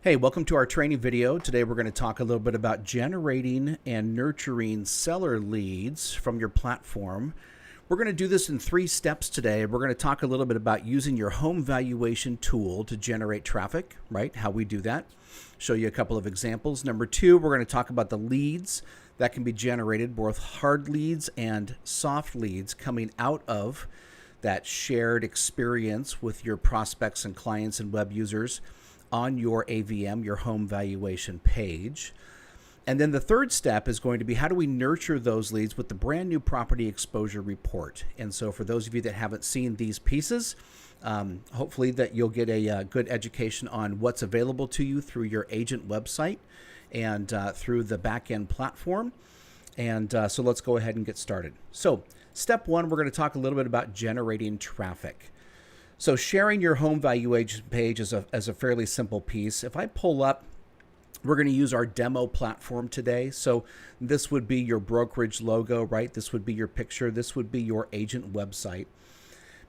Hey, welcome to our training video. Today we're going to talk a little bit about generating and nurturing seller leads from your platform. We're going to do this in 3 steps today. We're going to talk a little bit about using your home valuation tool to generate traffic, right? How we do that. Show you a couple of examples. Number 2, we're going to talk about the leads that can be generated, both hard leads and soft leads coming out of that shared experience with your prospects and clients and web users on your AVM, your home valuation page. And then the third step is going to be how do we nurture those leads with the brand new property exposure report. And so for those of you that haven't seen these pieces, hopefully that you'll get a good education on what's available to you through your agent website and through the back-end platform. And so let's go ahead and get started. So step 1, we're going to talk a little bit about generating traffic. So sharing your home valuation page is a fairly simple piece. If I pull up, we're going to use our demo platform today. So this would be your brokerage logo, right? This would be your picture. This would be your agent website.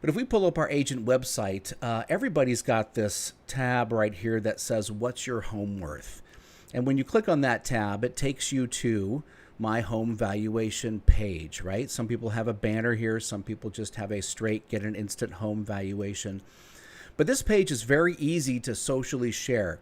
But if we pull up our agent website, everybody's got this tab right here that says, what's your home worth? And when you click on that tab, it takes you to my home valuation page, right? Some people have a banner here. Some people just have a straight get an instant home valuation. But this page is very easy to socially share.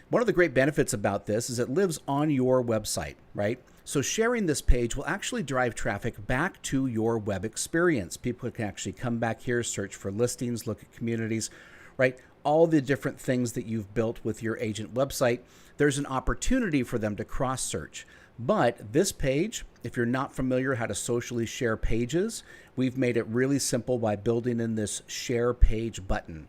One of the great benefits about this is it lives on your website, right? So sharing this page will actually drive traffic back to your web experience. People can actually come back here, search for listings, look at communities, right? All the different things that you've built with your agent website, there's an opportunity for them to cross-search. But this page, if you're not familiar how to socially share pages, we've made it really simple by building in this share page button.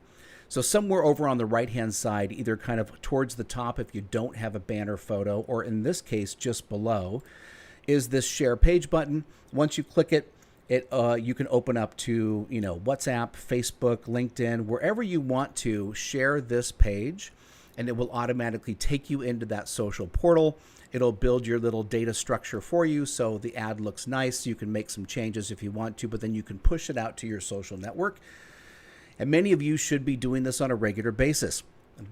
So somewhere over on the right-hand side, either kind of towards the top if you don't have a banner photo, or in this case, just below, is this share page button. Once you click it, you can open up to WhatsApp, Facebook, LinkedIn, wherever you want to share this page, and it will automatically take you into that social portal. It'll build your little data structure for you so the ad looks nice. You can make some changes if you want to, but then you can push it out to your social network. And many of you should be doing this on a regular basis.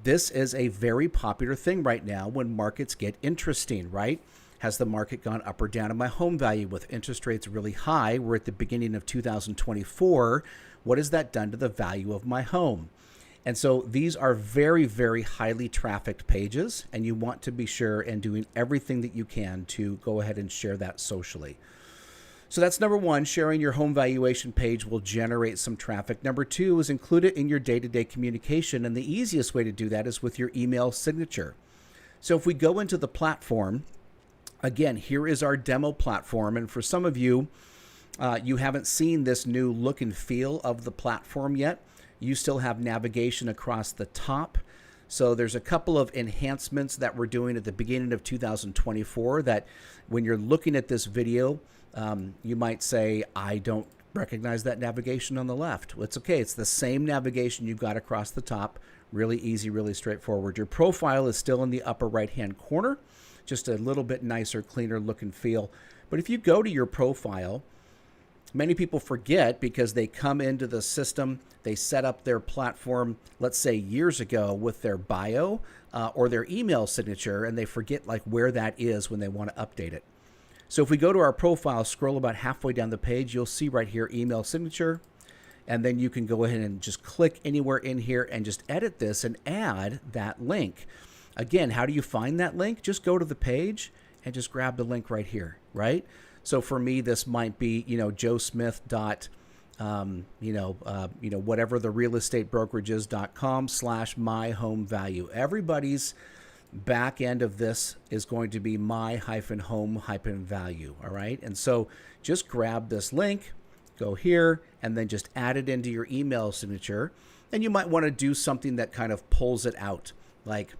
This is a very popular thing right now when markets get interesting, right? Has the market gone up or down in my home value with interest rates really high? We're at the beginning of 2024. What has that done to the value of my home? And so these are very, very highly trafficked pages, and you want to be sure and doing everything that you can to go ahead and share that socially. So that's number 1, sharing your home valuation page will generate some traffic. Number 2 is include it in your day-to-day communication, and the easiest way to do that is with your email signature. So if we go into the platform, again, here is our demo platform, and for some of you, you haven't seen this new look and feel of the platform yet. You still have navigation across the top. So there's a couple of enhancements that we're doing at the beginning of 2024 that when you're looking at this video, you might say, I don't recognize that navigation on the left. Well, it's okay. It's the same navigation you've got across the top. Really easy, really straightforward. Your profile is still in the upper right-hand corner, just a little bit nicer, cleaner look and feel. But if you go to your profile, many people forget because they come into the system, they set up their platform, let's say years ago with their bio or their email signature, and they forget like where that is when they want to update it. So if we go to our profile, scroll about halfway down the page, you'll see right here, email signature, and then you can go ahead and just click anywhere in here and just edit this and add that link. Again, how do you find that link? Just go to the page and just grab the link right here, right? So for me, this might be, joesmith. Whatever the real estate brokerage is.com/my-home-value. Everybody's back end of this is going to be my-home-value. All right. And so just grab this link, go here, and then just add it into your email signature. And you might want to do something that kind of pulls it out. Like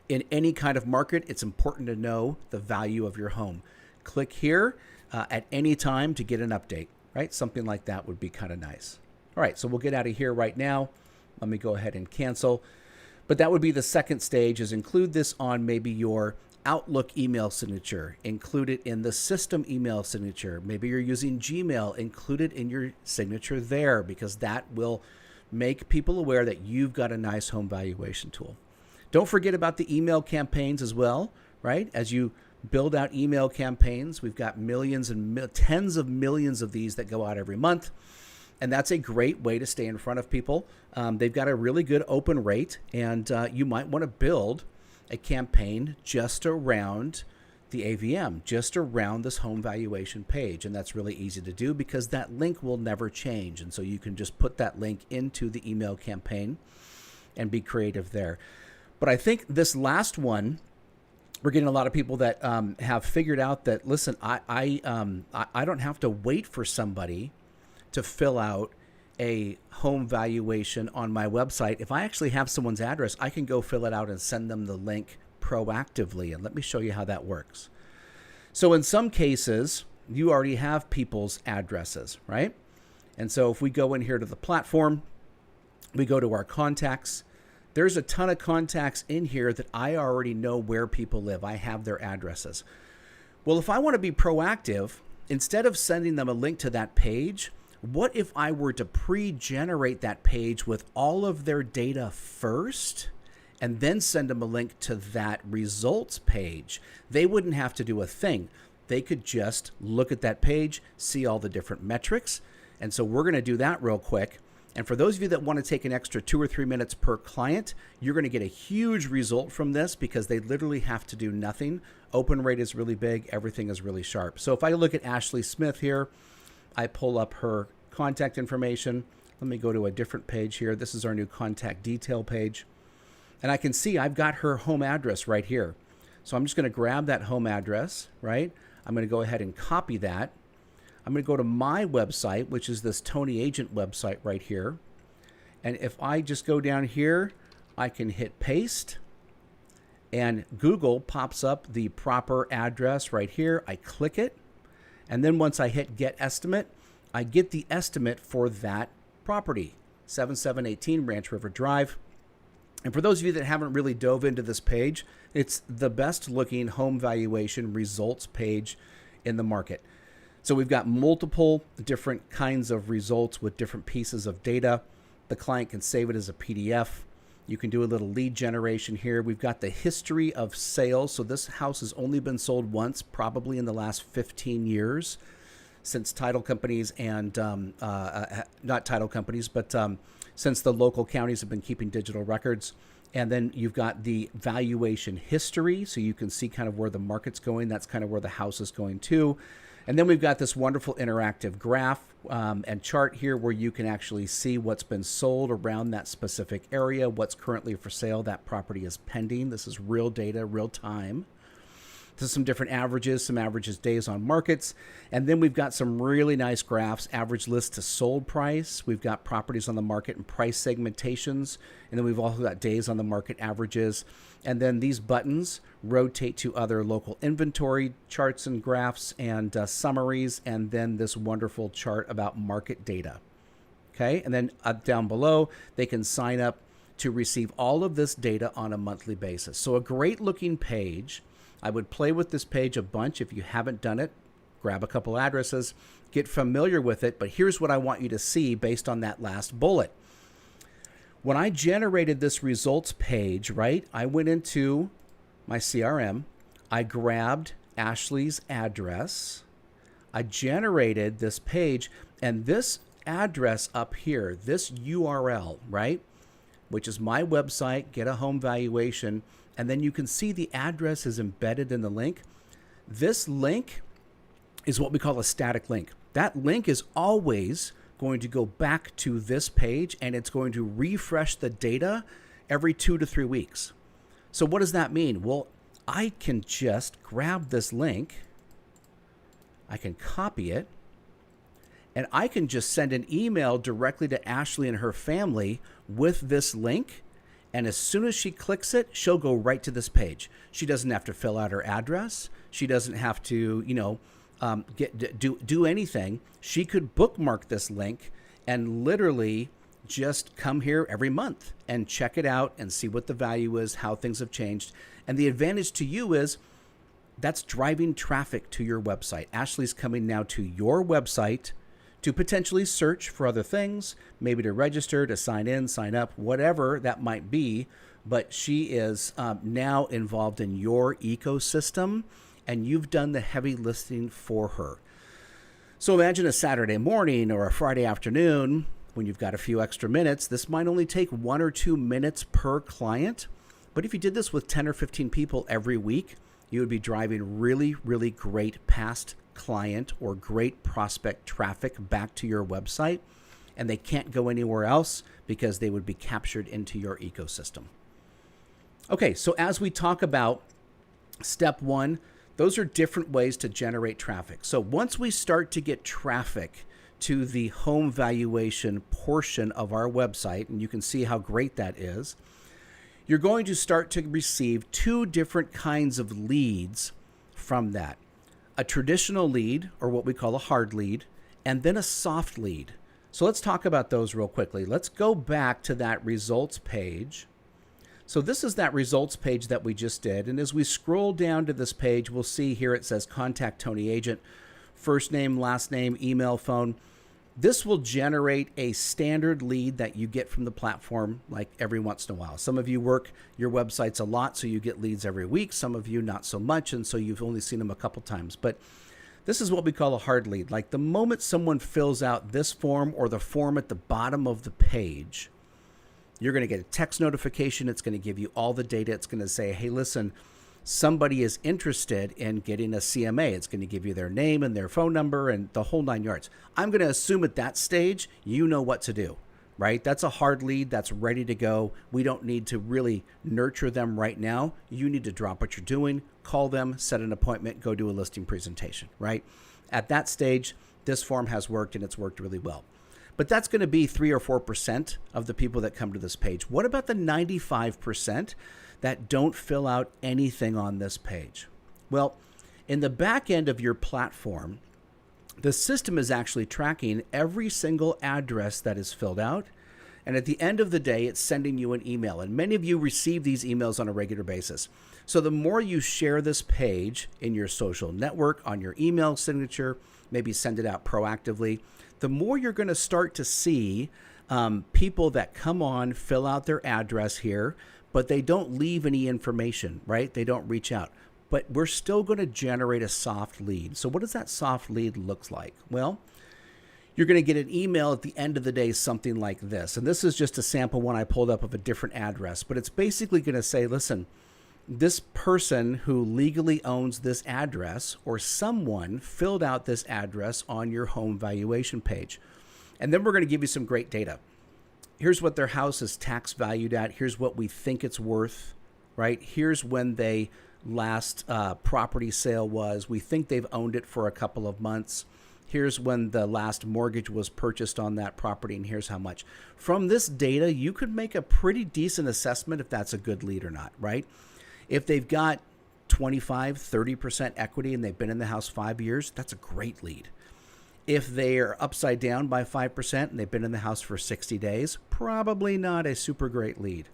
in any kind of market, it's important to know the value of your home. Click here at any time to get an update, right? Something like that would be kind of nice. All right, so we'll get out of here right now. Let me go ahead and cancel. But that would be the second stage, is include this on maybe your Outlook email signature, include it in the system email signature. Maybe you're using Gmail, include it in your signature there, because that will make people aware that you've got a nice home valuation tool. Don't forget about the email campaigns as well, right? As you build out email campaigns, we've got millions and tens of millions of these that go out every month. And that's a great way to stay in front of people. They've got a really good open rate, and you might want to build a campaign just around the AVM, just around this home valuation page. And that's really easy to do because that link will never change. And so you can just put that link into the email campaign and be creative there. But I think this last one, we're getting a lot of people that have figured out that, listen, I don't have to wait for somebody to fill out a home valuation on my website. If I actually have someone's address, I can go fill it out and send them the link proactively. And let me show you how that works. So in some cases, you already have people's addresses, right? And so if we go in here to the platform, we go to our contacts, there's a ton of contacts in here that I already know where people live. I have their addresses. Well, if I want to be proactive, instead of sending them a link to that page, what if I were to pre-generate that page with all of their data first and then send them a link to that results page? They wouldn't have to do a thing. They could just look at that page, see all the different metrics. And so we're going to do that real quick. And for those of you that want to take an extra 2 or 3 minutes per client, you're going to get a huge result from this because they literally have to do nothing. Open rate is really big. Everything is really sharp. So if I look at Ashley Smith here, I pull up her contact information. Let me go to a different page here. This is our new contact detail page. And I can see I've got her home address right here. So I'm just going to grab that home address, right? I'm going to go ahead and copy that. I'm going to go to my website, which is this Tony Agent website right here. And if I just go down here, I can hit paste. And Google pops up the proper address right here. I click it. And then once I hit Get Estimate, I get the estimate for that property, 7718 Ranch River Drive. And for those of you that haven't really dove into this page, it's the best looking home valuation results page in the market. So we've got multiple different kinds of results with different pieces of data. The client can save it as a PDF. You can do a little lead generation here. We've got the history of sales. So this house has only been sold once, probably in the last 15 years, since title companies and not title companies, but since the local counties have been keeping digital records. And then you've got the valuation history. So you can see kind of where the market's going. That's kind of where the house is going to. And then we've got this wonderful interactive graph and chart here where you can actually see what's been sold around that specific area, what's currently for sale. That property is pending. This is real data, real time. There's some different averages, some averages days on markets. And then we've got some really nice graphs, average list to sold price. We've got properties on the market and price segmentations. And then we've also got days on the market averages. And then these buttons rotate to other local inventory charts and graphs and summaries. And then this wonderful chart about market data. Okay. And then up down below, they can sign up to receive all of this data on a monthly basis. So a great looking page. I would play with this page a bunch. If you haven't done it, grab a couple addresses, get familiar with it. But here's what I want you to see based on that last bullet. When I generated this results page, right, I went into my CRM. I grabbed Ashley's address. I generated this page, and this address up here, this URL, right, which is my website, Get a Home Valuation. And then you can see the address is embedded in the link. This link is what we call a static link. That link is always going to go back to this page, and it's going to refresh the data every 2 to 3 weeks. So what does that mean? Well, I can just grab this link. I can copy it, and I can just send an email directly to Ashley and her family with this link. And as soon as she clicks it, she'll go right to this page. She doesn't have to fill out her address. She doesn't have to, do anything. She could bookmark this link and literally just come here every month and check it out and see what the value is, how things have changed. And the advantage to you is that's driving traffic to your website. Ashley's coming now to your website to potentially search for other things, maybe to register, to sign in, sign up, whatever that might be but she is now involved in your ecosystem, and you've done the heavy lifting for her. So imagine a Saturday morning or a Friday afternoon when you've got a few extra minutes. This might only take 1 or 2 minutes per client, but if you did this with 10 or 15 people every week, you would be driving really, really great past client or great prospect traffic back to your website, and they can't go anywhere else because they would be captured into your ecosystem. Okay, so as we talk about step 1, those are different ways to generate traffic. So once we start to get traffic to the home valuation portion of our website, and you can see how great that is, you're going to start to receive 2 different kinds of leads from that. A traditional lead, or what we call a hard lead, and then a soft lead. So let's talk about those real quickly. Let's go back to that results page. So this is that results page that we just did. And as we scroll down to this page, we'll see here it says Contact Tony Agent, first name, last name, email, phone. This will generate a standard lead that you get from the platform like every once in a while. Some of you work your websites a lot, so you get leads every week. Some of you not so much, and so you've only seen them a couple times. But this is what we call a hard lead. Like the moment someone fills out this form or the form at the bottom of the page, you're going to get a text notification. It's going to give you all the data. It's going to say, hey, listen, somebody is interested in getting a CMA. It's going to give you their name and their phone number and the whole 9 yards. I'm going to assume at that stage, you know what to do, right? That's a hard lead that's ready to go. We don't need to really nurture them right now. You need to drop what you're doing, call them, set an appointment, go do a listing presentation, right? At that stage, this form has worked and it's worked really well. But that's going to be 3 or 4% of the people that come to this page. What about the 95% that don't fill out anything on this page? Well, in the back end of your platform, the system is actually tracking every single address that is filled out. And at the end of the day, it's sending you an email. And many of you receive these emails on a regular basis. So the more you share this page in your social network, on your email signature, maybe send it out proactively, the more you're going to start to see people that come on, fill out their address here, but they don't leave any information, right? They don't reach out. But we're still going to generate a soft lead. So what does that soft lead look like? Well, you're going to get an email at the end of the day, something like this. And this is just a sample one I pulled up of a different address. But it's basically going to say, listen, this person who legally owns this address or someone filled out this address on your home valuation page. And then we're going to give you some great data. Here's what their house is tax valued at. Here's what we think it's worth, right? Here's when they last property sale was. We think they've owned it for a couple of months. Here's when the last mortgage was purchased on that property, and here's how much. From this data, you could make a pretty decent assessment if that's a good lead or not, right? If they've got 25, 30% equity and they've been in the house 5 years, that's a great lead. If they are upside down by 5% and they've been in the house for 60 days, probably not a super great lead.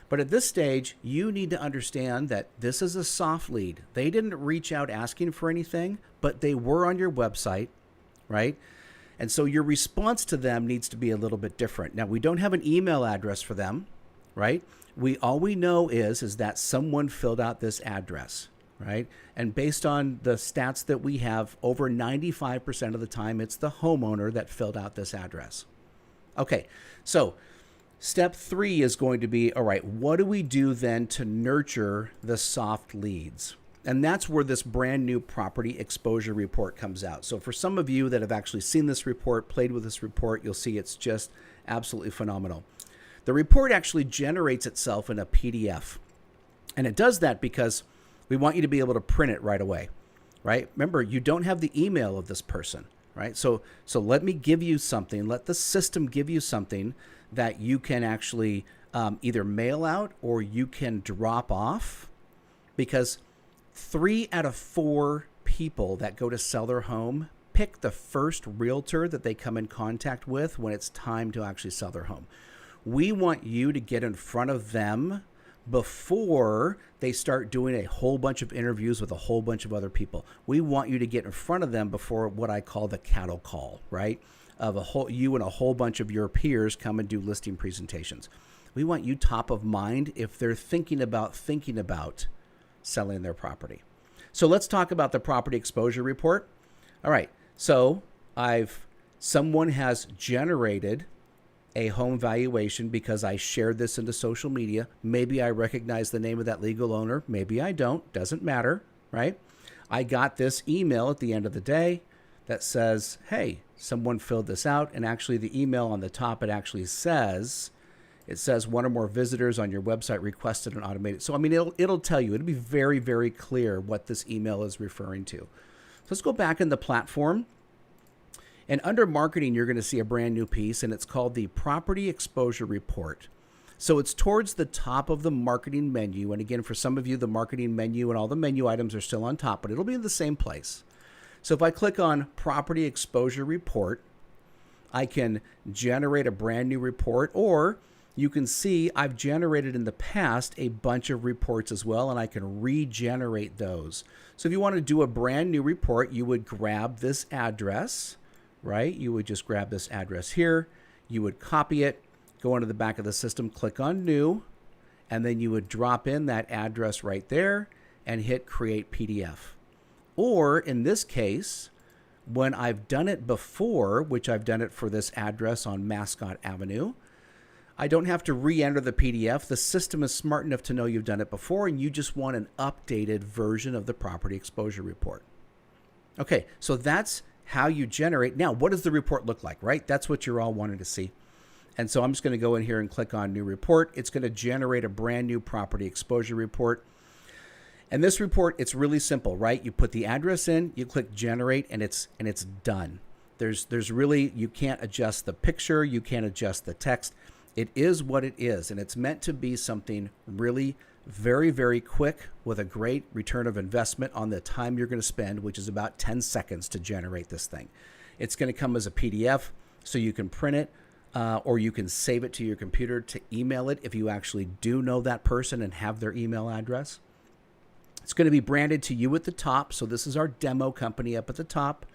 But at this stage, you need to understand that this is a soft lead. They didn't reach out asking for anything, but they were on your website, right? And so your response to them needs to be a little bit different. Now, we don't have an email address for them, right? All we know is that someone filled out this address, right? And based on the stats that we have, over 95% of the time, it's the homeowner that filled out this address. Okay, so step 3 is going to be, all right, what do we do then to nurture the soft leads? And that's where this brand new property exposure report comes out. So for some of you that have actually seen this report, played with this report, you'll see it's just absolutely phenomenal. The report actually generates itself in a PDF. And it does that because we want you to be able to print it right away, right? Remember, you don't have the email of this person, right? So let me give you something. Let the system give you something that you can actually either mail out or you can drop off, because 3 out of 4 people that go to sell their home pick the first realtor that they come in contact with when it's time to actually sell their home. We want you to get in front of them before they start doing a whole bunch of interviews with a whole bunch of other people. We want you to get in front of them before what I call the cattle call, right? You and a whole bunch of your peers come and do listing presentations. We want you top of mind if they're thinking about selling their property. So let's talk about the property exposure report. All right. So someone has generated a home valuation because I shared this into social media. Maybe I recognize the name of that legal owner. Maybe I don't. Doesn't matter, right? I got this email at the end of the day that says, hey, someone filled this out. And actually the email on the top, it says one or more visitors on your website requested an automated. So, I mean, it'll tell you, it'll be very, very clear what this email is referring to. So let's go back in the platform. And under marketing, you're going to see a brand new piece, and it's called the Property Exposure Report. So it's towards the top of the marketing menu. And again, for some of you, the marketing menu and all the menu items are still on top, but it'll be in the same place. So if I click on Property Exposure Report, I can generate a brand new report, or you can see I've generated in the past a bunch of reports as well, and I can regenerate those. So if you want to do a brand new report, you would grab this address, right? You would just grab this address here. You would copy it, go into the back of the system, click on New, and then you would drop in that address right there and hit Create PDF. Or in this case, when I've done it before, which I've done it for this address on Mascot Avenue, I don't have to re-enter the PDF. The system is smart enough to know you've done it before, and you just want an updated version of the property exposure report. Okay, so that's how you generate. Now, what does the report look like, right? That's what you're all wanting to see. And so I'm just going to go in here and click on New Report. It's going to generate a brand new property exposure report. And this report, it's really simple, right? You put the address in, you click Generate, and it's done. There's really, you can't adjust the picture, you can't adjust the text. It is what it is, and it's meant to be something really very, very quick with a great return of investment on the time you're going to spend, which is about 10 seconds to generate this thing. It's going to come as a PDF, so you can print it, or you can save it to your computer to email it if you actually do know that person and have their email address. It's going to be branded to you at the top, so this is our demo company up at the top.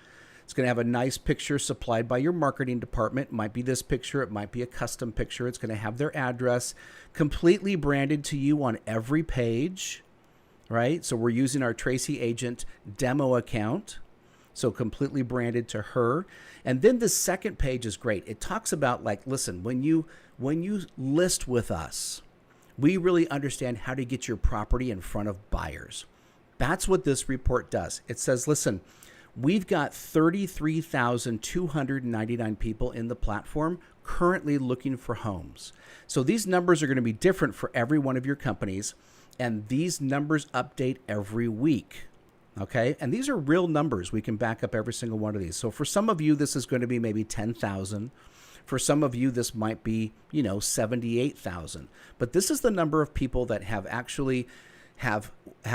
It's going to have a nice picture supplied by your marketing department. It might be this picture. It might be a custom picture. It's going to have their address completely branded to you on every page, right? So we're using our Tracy Agent demo account, so completely branded to her. And then the second page is great. It talks about, like, listen, when you list with us, we really understand how to get your property in front of buyers. That's what this report does. It says, listen, we've got 33,299 people in the platform currently looking for homes. So these numbers are going to be different for every one of your companies, and these numbers update every week. Okay, and these are real numbers. We can back up every single one of these. So for some of you, this is going to be maybe 10,000. For some of you, this might be, 78,000. But this is the number of people that have actually have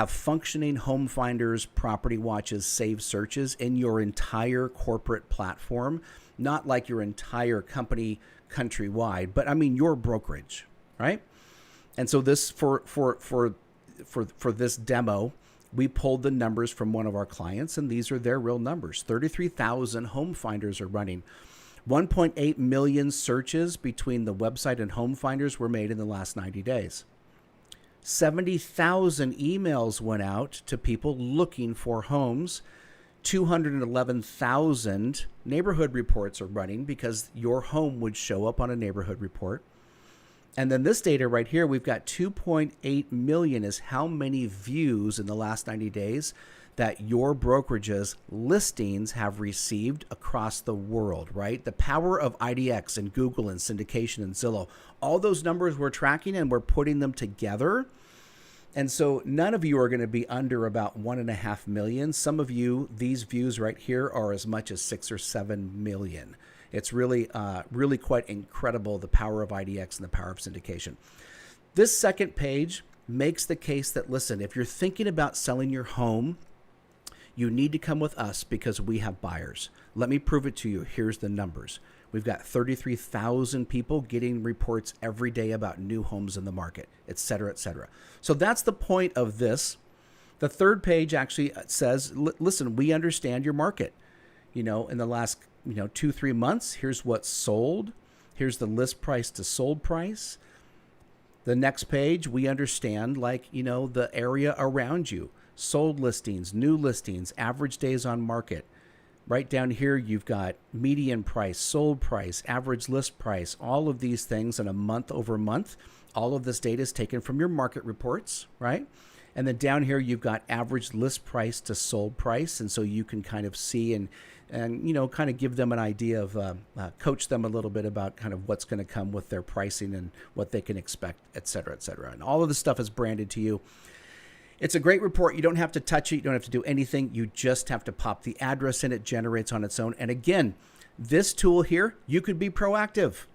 functioning home finders, property watches, saved searches in your entire corporate platform, not like your entire company countrywide, but I mean your brokerage, right? And so this for this demo, we pulled the numbers from one of our clients, and these are their real numbers. 33,000 home finders are running. 1.8 million searches between the website and home finders were made in the last 90 days. 70,000 emails went out to people looking for homes. 211,000 neighborhood reports are running because your home would show up on a neighborhood report. And then this data right here, we've got 2.8 million is how many views in the last 90 days that your brokerage's listings have received across the world, right? The power of IDX and Google and syndication and Zillow, all those numbers we're tracking and we're putting them together. And so none of you are going to be under about 1.5 million. Some of you, these views right here are as much as 6 or 7 million. It's really, really quite incredible, the power of IDX and the power of syndication. This second page makes the case that, listen, if you're thinking about selling your home, you need to come with us because we have buyers. Let me prove it to you. Here's the numbers. We've got 33,000 people getting reports every day about new homes in the market, et cetera, et cetera. So that's the point of this. The third page actually says, listen, we understand your market. In the last 2-3 months, here's what's sold. Here's the list price to sold price. The next page, we understand like, the area around you, sold listings, new listings, average days on market. Right down here, you've got median price, sold price, average list price, all of these things in a month over month. All of this data is taken from your market reports, right? And then down here, you've got average list price to sold price. And so you can kind of see and kind of give them an idea of, coach them a little bit about kind of what's going to come with their pricing and what they can expect, et cetera, et cetera. And all of this stuff is branded to you. It's a great report. You don't have to touch it. You don't have to do anything. You just have to pop the address in. It generates on its own. And again, this tool here, you could be proactive,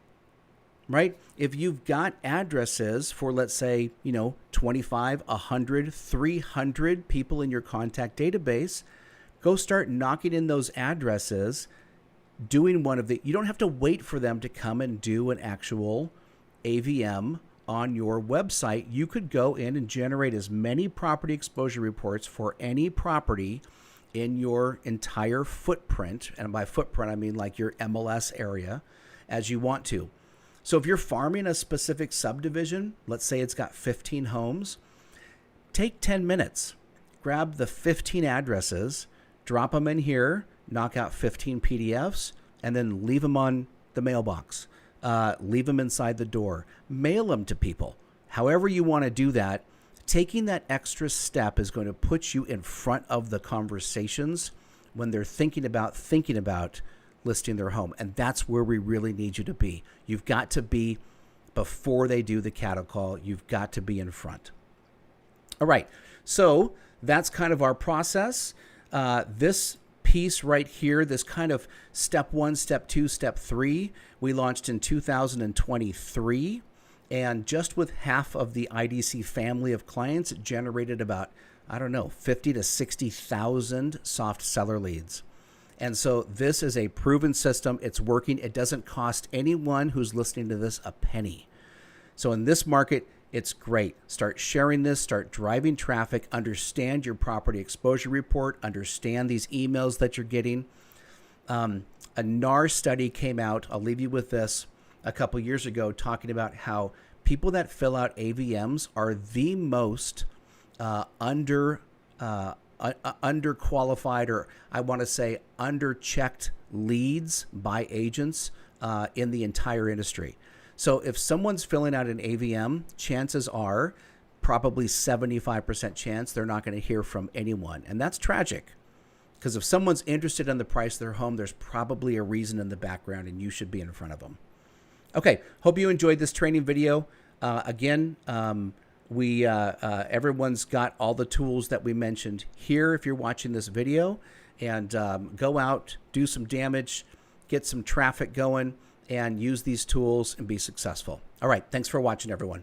right? If you've got addresses for, let's say, 25, 100, 300 people in your contact database, go start knocking in those addresses, doing you don't have to wait for them to come and do an actual AVM on your website. You could go in and generate as many property exposure reports for any property in your entire footprint. And by footprint, I mean like your MLS area as you want to. So if you're farming a specific subdivision, let's say it's got 15 homes, take 10 minutes, grab the 15 addresses, drop them in here, knock out 15 PDFs, and then leave them on the mailbox. Leave them inside the door, mail them to people. However you want to do that, taking that extra step is going to put you in front of the conversations when they're thinking about listing their home. And that's where we really need you to be. You've got to be before they do the cattle call. You've got to be in front. All right. So that's kind of our process. This piece right here, this kind of step 1, step 2, step 3, we launched in 2023. And just with half of the IDC family of clients, it generated about, 50 to 60,000 soft seller leads. And so this is a proven system. It's working. It doesn't cost anyone who's listening to this a penny. So in this market, it's great. Start sharing this, start driving traffic, understand your property exposure report, understand these emails that you're getting. A NAR study came out, I'll leave you with this, a couple years ago, talking about how people that fill out AVMs are the most underqualified, or I want to say underchecked leads by agents in the entire industry. So if someone's filling out an AVM, chances are probably 75% chance they're not going to hear from anyone. And that's tragic, because if someone's interested in the price of their home, there's probably a reason in the background, and you should be in front of them. Okay, hope you enjoyed this training video. Everyone's got all the tools that we mentioned here if you're watching this video, and go out, do some damage, get some traffic going, and use these tools and be successful. All right, thanks for watching, everyone.